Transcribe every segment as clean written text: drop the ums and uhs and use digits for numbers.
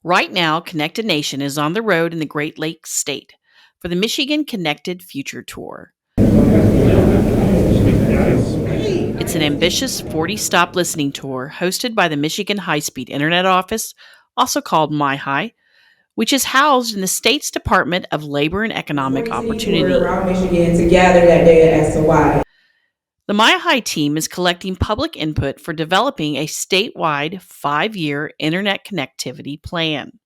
Right now, Connected Nation is on the road in the Great Lakes state for the Michigan Connected Future Tour. It's an ambitious 40-stop listening tour hosted by the Michigan High-Speed Internet Office, also called MIHI, which is housed in the state's Department of Labor and Economic Opportunity. Around Michigan to gather that data as to why. The MIHI team is collecting public input for developing a statewide 5-year internet connectivity plan.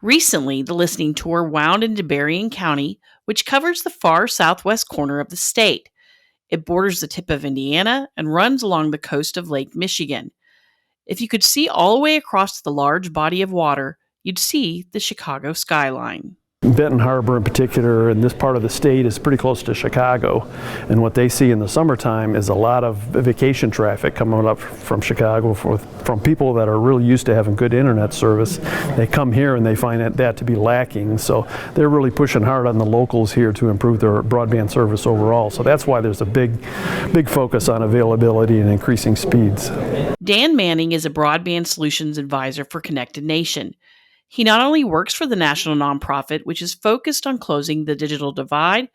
Recently, the listening tour wound into Berrien County, which covers the far southwest corner of the state. It borders the tip of Indiana and runs along the coast of Lake Michigan. If you could see all the way across the large body of water, you'd see the Chicago skyline. Benton Harbor in particular, and this part of the state is pretty close to Chicago, and what they see in the summertime is a lot of vacation traffic coming up from Chicago from people that are really used to having good internet service. They come here and they find that to be lacking, so they're really pushing hard on the locals here to improve their broadband service overall. So that's why there's a big focus on availability and increasing speeds. Dan Manning is a broadband solutions advisor for Connected Nation. He not only works for the national nonprofit, which is focused on closing the digital divide,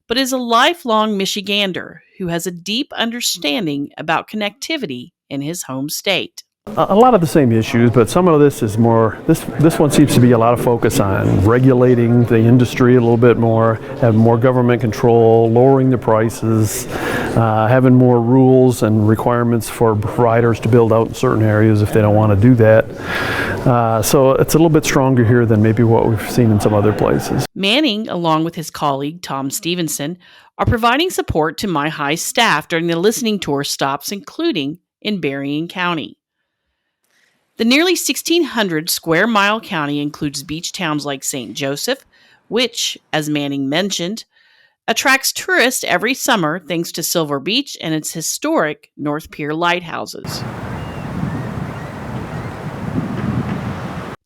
but is a lifelong Michigander who has a deep understanding about connectivity in his home state. A lot of the same issues, but some of this is more, this one seems to be a lot of focus on regulating the industry a little bit more, having more government control, lowering the prices, having more rules and requirements for providers to build out in certain areas if they don't want to do that. So it's a little bit stronger here than maybe what we've seen in some other places. Manning, along with his colleague Tom Stevenson, are providing support to MIHI staff during the listening tour stops, including in Berrien County. The nearly 1,600 square mile county includes beach towns like St. Joseph, which, as Manning mentioned, attracts tourists every summer thanks to Silver Beach and its historic North Pier lighthouses.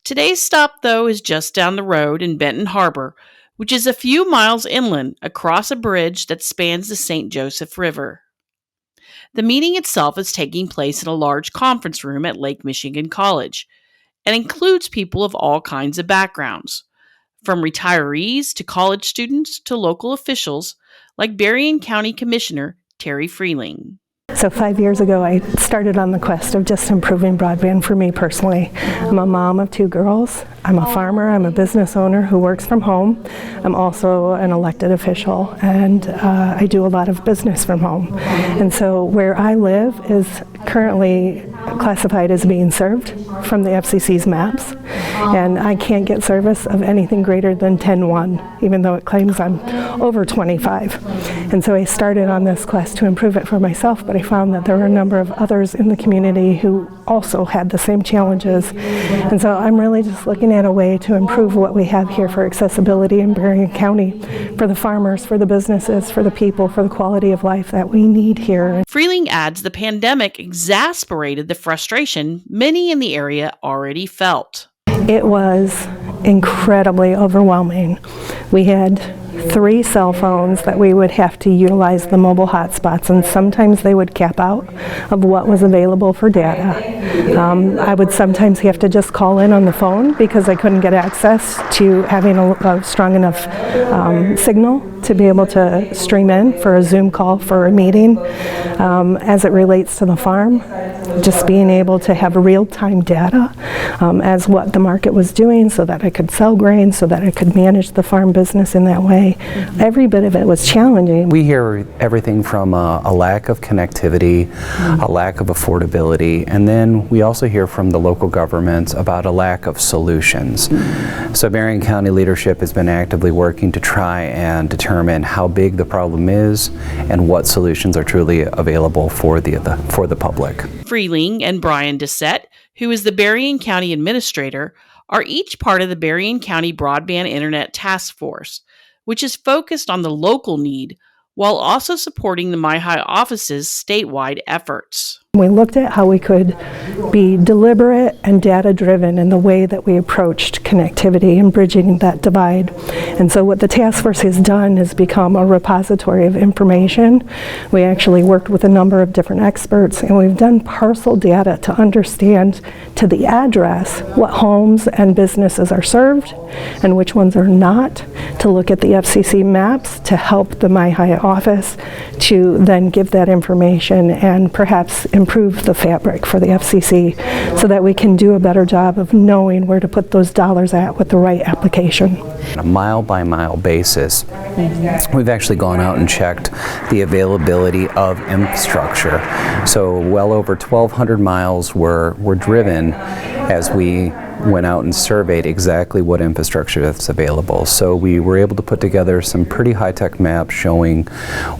Today's stop, though, is just down the road in Benton Harbor, which is a few miles inland across a bridge that spans the St. Joseph River. The meeting itself is taking place in a large conference room at Lake Michigan College and includes people of all kinds of backgrounds, from retirees to college students to local officials like Berrien County Commissioner Terry Freeling. So 5 years ago, I started on the quest of just improving broadband for me personally. I'm a mom of 2 girls. I'm a farmer. I'm a business owner who works from home. I'm also an elected official, and I do a lot of business from home. And so where I live is currently classified as being served from the FCC's maps, and I can't get service of anything greater than 10.1, even though it claims I'm over 25. And so I started on this quest to improve it for myself, but I found that there were a number of others in the community who also had the same challenges. And so I'm really just looking at a way to improve what we have here for accessibility in Berrien County, for the farmers, for the businesses, for the people, for the quality of life that we need here. Freeling adds the pandemic exacerbated the frustration many in the area already felt. It was incredibly overwhelming. We had 3 cell phones that we would have to utilize the mobile hotspots, and sometimes they would cap out of what was available for data. I would sometimes have to just call in on the phone because I couldn't get access to having a strong enough signal to be able to stream in for a Zoom call for a meeting. As it relates to the farm, just being able to have real-time data as what the market was doing so that I could sell grain, so that I could manage the farm business in that way. Every bit of it was challenging. We hear everything from a lack of connectivity, a lack of affordability, and then we also hear from the local governments about a lack of solutions. So Berrien County leadership has been actively working to try and determine how big the problem is and what solutions are truly available for the public. Freeling and Brian Dissett, who is the Berrien County Administrator, are each part of the Berrien County Broadband Internet Task Force, which is focused on the local need while also supporting the MIHI office's statewide efforts. We looked at how we could be deliberate and data-driven in the way that we approached connectivity and bridging that divide. And so what the task force has done is become a repository of information. We actually worked with a number of different experts, and we've done parcel data to understand to the address what homes and businesses are served and which ones are not, to look at the FCC maps to help the MIHI office to then give that information and perhaps improve the fabric for the FCC so that we can do a better job of knowing where to put those dollars at with the right application. On a mile-by-mile basis, we've actually gone out and checked the availability of infrastructure. So well over 1,200 miles were driven as we went out and surveyed exactly what infrastructure that's available. So we were able to put together some pretty high-tech maps showing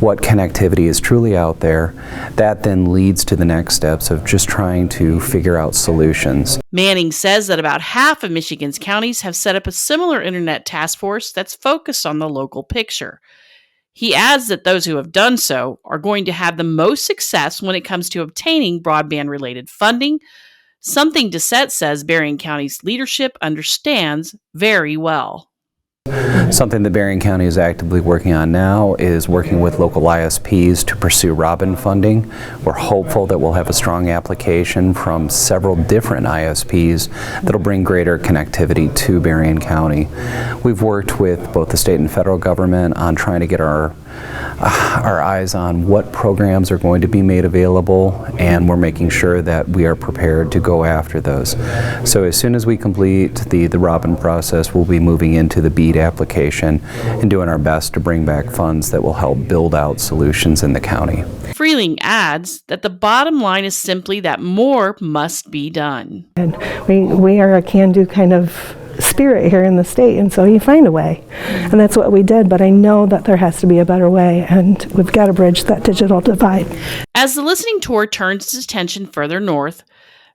what connectivity is truly out there. That then leads to the next steps of just trying to figure out solutions. Manning says that about half of Michigan's counties have set up a similar internet task force that's focused on the local picture. He adds that those who have done so are going to have the most success when it comes to obtaining broadband-related funding, something Doucette says Berrien County's leadership understands very well. Something that Berrien County is actively working on now is working with local ISPs to pursue Robin funding. We're hopeful that we'll have a strong application from several different ISPs that'll bring greater connectivity to Berrien County. We've worked with both the state and federal government on trying to get our eyes on what programs are going to be made available, and we're making sure that we are prepared to go after those. So as soon as we complete the Robin process, we'll be moving into the BEAD application and doing our best to bring back funds that will help build out solutions in the county. Freeling adds that the bottom line is simply that more must be done. And we are a can-do kind of spirit here in the state, and so you find a way, and that's what we did. But I know that there has to be a better way, and we've got to bridge that digital divide. As the listening tour turns its attention further north,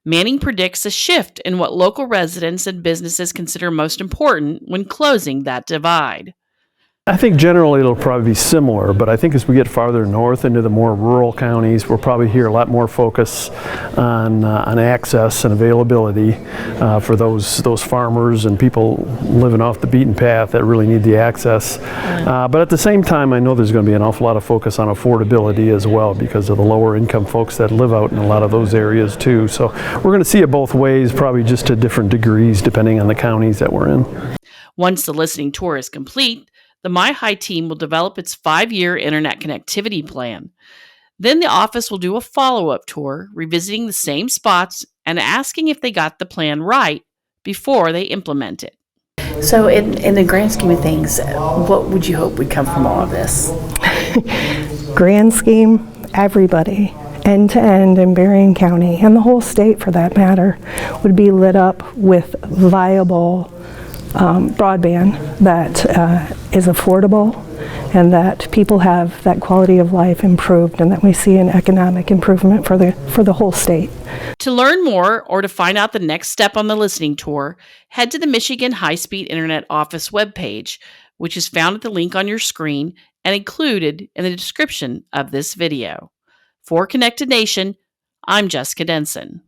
Manning predicts a shift in what local residents and businesses consider most important when closing that divide. I think generally it'll probably be similar, but I think as we get farther north into the more rural counties, we'll probably hear a lot more focus on access and availability for those farmers and people living off the beaten path that really need the access. But at the same time, I know there's going to be an awful lot of focus on affordability as well because of the lower income folks that live out in a lot of those areas too. So we're going to see it both ways, probably just to different degrees depending on the counties that we're in. Once the listening tour is complete, the MIHI team will develop its 5-year internet connectivity plan. Then the office will do a follow-up tour, revisiting the same spots and asking if they got the plan right before they implement it. So in the grand scheme of things, what would you hope would come from all of this? Grand scheme, everybody, end to end in Berrien County, and the whole state for that matter, would be lit up with viable broadband that is affordable, and that people have that quality of life improved, and that we see an economic improvement for the whole state. To learn more or to find out the next step on the listening tour, head to the Michigan High-Speed Internet Office webpage, which is found at the link on your screen and included in the description of this video. For Connected Nation, I'm Jessica Denson.